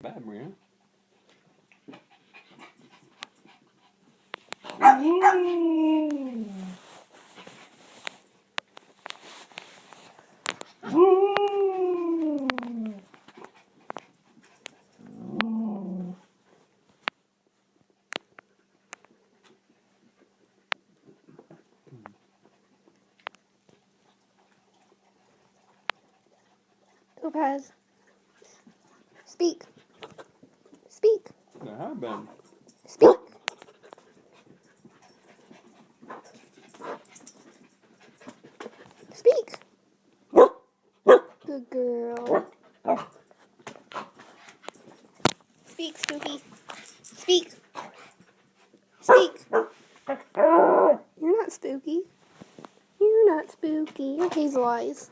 bad, Brianna. Topaz. Speak. Speak. There have been. Speak. Speak. Good girl. Speak, Spooky. Speak. Speak. You're not spooky. You're not spooky. You're Hazel Eyes.